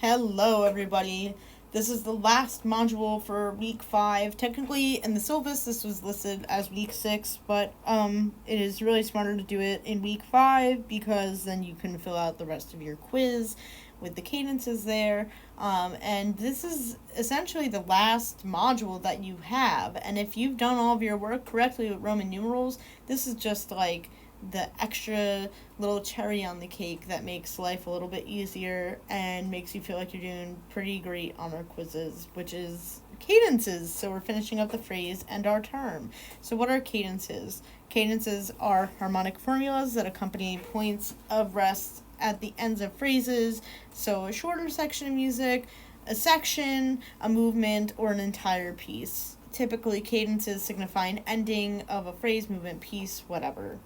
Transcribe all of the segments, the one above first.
Hello, everybody. This is the last module for week 5. Technically, in the syllabus, this was listed as week 6, but it is really smarter to do it in week 5 because then you can fill out the rest of your quiz with the cadences there. And this is essentially the last module that you have. And if you've done all of your work correctly with Roman numerals, this is just like the extra little cherry on the cake that makes life a little bit easier and makes you feel like you're doing pretty great on our quizzes, which is cadences. So we're finishing up the phrase and our term. So what are cadences? Cadences are harmonic formulas that accompany points of rest at the ends of phrases. So a shorter section of music, a section, a movement, or an entire piece. Typically, cadences signify an ending of a phrase, movement, piece, whatever.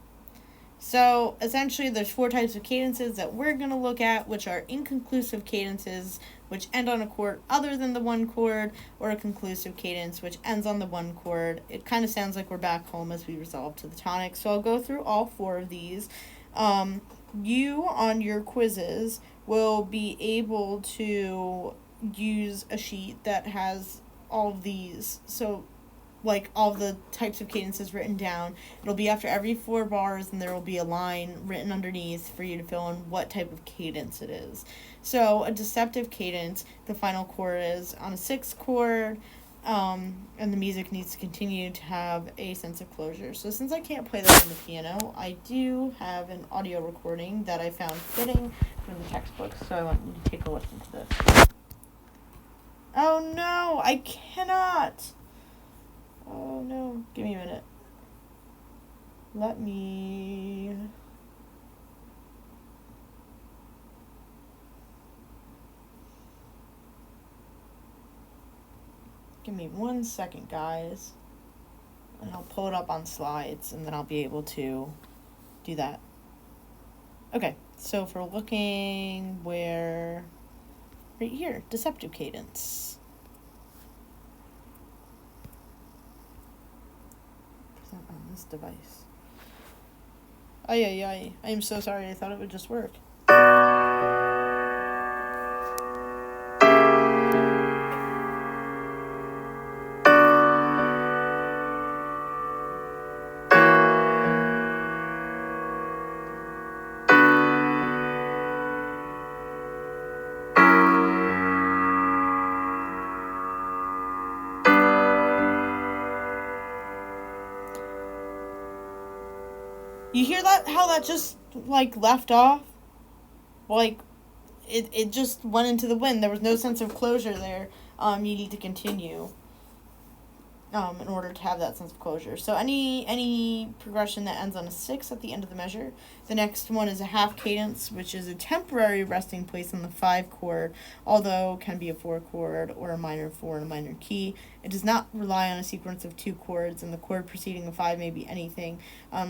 So essentially there's 4 types of cadences that we're going to look at, which are inconclusive cadences, which end on a chord other than the 1 chord, or a conclusive cadence, which ends on the 1 chord. It kind of sounds like we're back home as we resolve to the tonic. So I'll go through all 4 of these. You, on your quizzes, will be able to use a sheet that has all of these. So like all the types of cadences written down. It'll be after every 4 bars, and there will be a line written underneath for you to fill in what type of cadence it is. So a deceptive cadence, the final chord is on a 6th chord, and the music needs to continue to have a sense of closure. So since I can't play this on the piano, I do have an audio recording that I found fitting from the textbook, so I want you to take a listen to this. Oh no, I cannot! Oh no, give me a minute. Let me... Give me 1 second, guys. And I'll pull it up on slides, and then I'll be able to do that. Okay, so if we're looking where... Right here, deceptive cadence. On this device. I am so sorry. I thought it would just work. You hear that? How that just, like, left off? Like, it just went into the wind. There was no sense of closure there. You need to continue in order to have that sense of closure. So any progression that ends on a 6 at the end of the measure. The next one is a half cadence, which is a temporary resting place on the 5 chord, although can be a 4 chord or a minor 4 in a minor key. It does not rely on a sequence of 2 chords, and the chord preceding a 5 may be anything.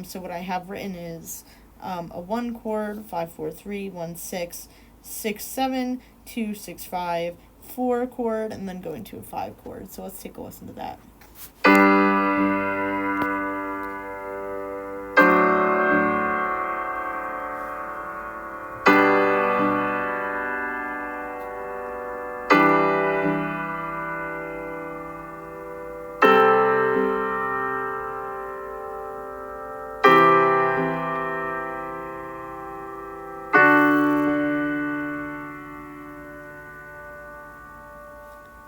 So what I have written is a 1 chord, 5 4 3 1 6 6 7 2 6 5 4 chord, and then go into a 5 chord. So let's take a listen to that.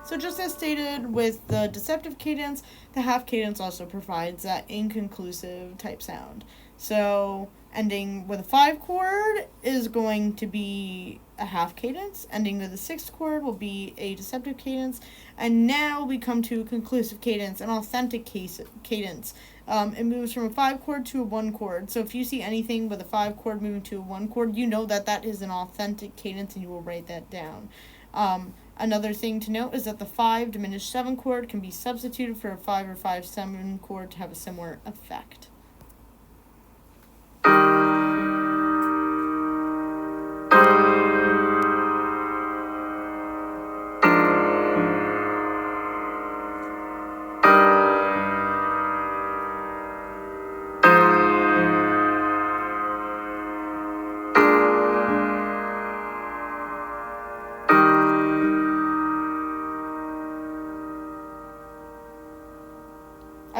So just as stated with the deceptive cadence, the half cadence also provides that inconclusive type sound. So ending with a 5 chord is going to be a half cadence. Ending with a 6th chord will be a deceptive cadence. And now we come to a conclusive cadence, an authentic cadence. It moves from a 5 chord to a 1 chord. So if you see anything with a 5 chord moving to a 1 chord, you know that that is an authentic cadence, and you will write that down. Another thing to note is that the 5 diminished 7 chord can be substituted for a 5 or 5-7 chord to have a similar effect.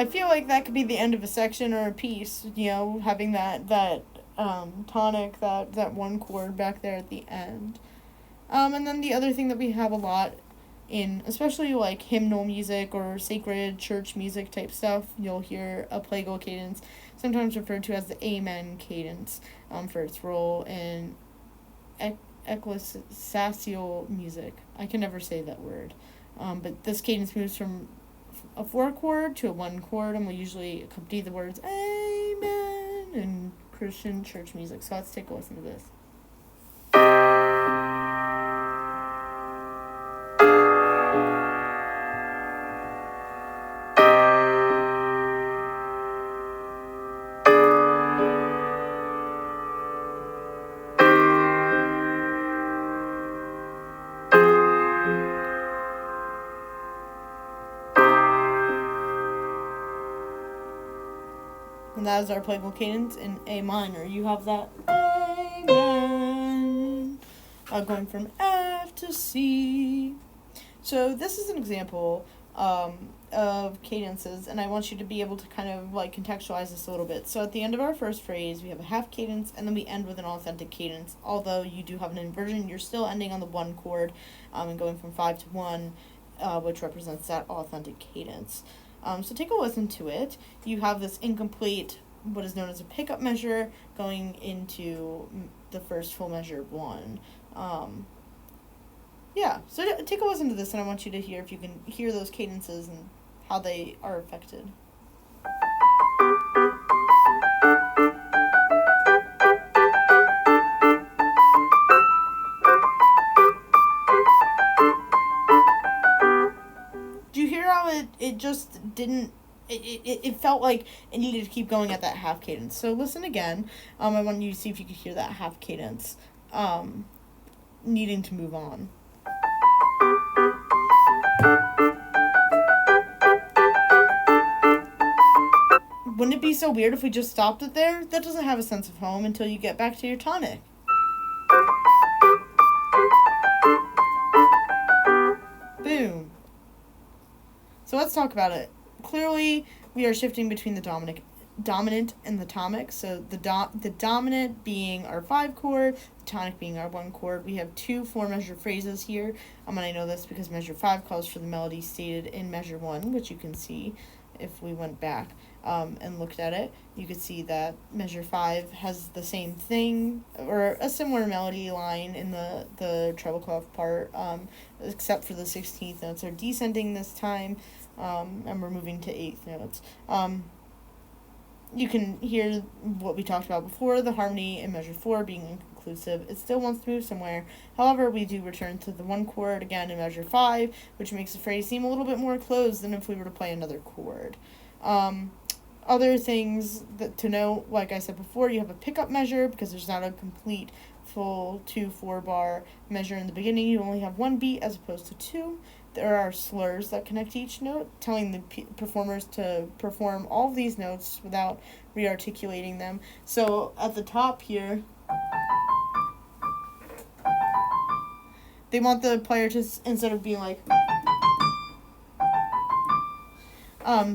I feel like that could be the end of a section or a piece, having that tonic, that one chord back there at the end. And then the other thing that we have a lot in, especially like hymnal music or sacred church music type stuff, you'll hear a plagal cadence, sometimes referred to as the Amen cadence, for its role in ecclesiastical music. I can never say that word. But this cadence moves from a 4 chord to a 1 chord, and will usually accompany the words Amen in Christian church music. So let's take a listen to this. And that is our plagal cadence in A minor. You have that Amen, going from F to C. So this is an example of cadences, and I want you to be able to kind of like contextualize this a little bit. So at the end of our first phrase, we have a half cadence, and then we end with an authentic cadence. Although you do have an inversion, you're still ending on the 1 chord, and going from 5 to 1, which represents that authentic cadence. So take a listen to it. You have this incomplete, what is known as a pickup measure, going into the first full measure 1. So take a listen to this, and I want you to hear if you can hear those cadences and how they are affected. Do you hear how it just didn't, it felt like it needed to keep going at that half cadence. So listen again. I want you to see if you could hear that half cadence needing to move on. Wouldn't it be so weird if we just stopped it there? That doesn't have a sense of home until you get back to your tonic. Boom. So let's talk about it. Clearly, we are shifting between the dominant and the tonic. So the dominant being our 5 chord, the tonic being our 1 chord. We have 2 4-measure phrases here. And I know this because measure 5 calls for the melody stated in measure 1, which you can see if we went back and looked at it. You could see that measure 5 has the same thing, or a similar melody line in the treble clef part, except for the 16th notes are descending this time, and we're moving to 8th notes. You can hear what we talked about before, the harmony in measure 4 being inconclusive. It still wants to move somewhere. However, we do return to the 1 chord again in measure 5, which makes the phrase seem a little bit more closed than if we were to play another chord. Other things that to note, like I said before, you have a pickup measure because there's not a complete full 2/4 bar measure in the beginning. You only have 1 beat as opposed to 2. There are slurs that connect each note, telling the performers to perform all of these notes without re-articulating them. So at the top here, they want the player to, instead of being like,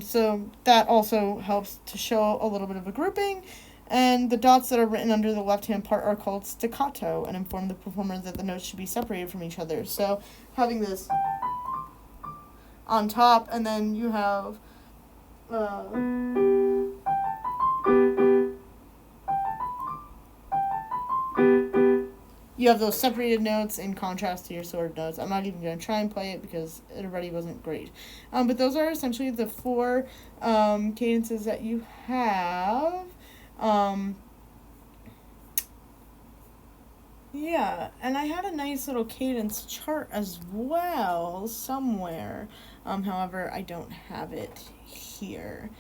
so that also helps to show a little bit of a grouping. And the dots that are written under the left-hand part are called staccato and inform the performer that the notes should be separated from each other. So having this on top, and then you have those separated notes in contrast to your sorted notes. I'm not even going to try and play it because it already wasn't great. But those are essentially the 4 cadences that you have. And I had a nice little cadence chart as well somewhere. However, I don't have it here.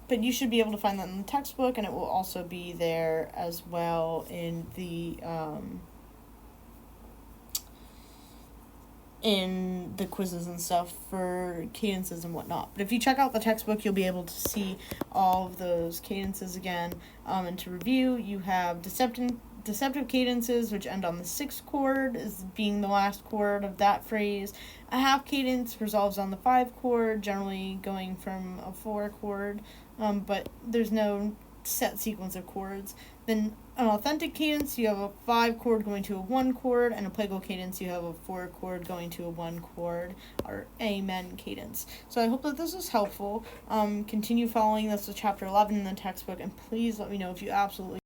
But you should be able to find that in the textbook, and it will also be there as well in the quizzes and stuff for cadences and whatnot. But if you check out the textbook, you'll be able to see all of those cadences again. And to review, you have deceptive cadences, which end on the 6th chord, is being the last chord of that phrase. A half cadence resolves on the 5 chord, generally going from a 4 chord, but there's no set sequence of chords. Then an authentic cadence, you have a 5 chord going to a 1 chord, and a plagal cadence, you have a 4 chord going to a 1 chord, or amen cadence. So I hope that this was helpful. Continue following this with chapter 11 in the textbook, and please let me know if you absolutely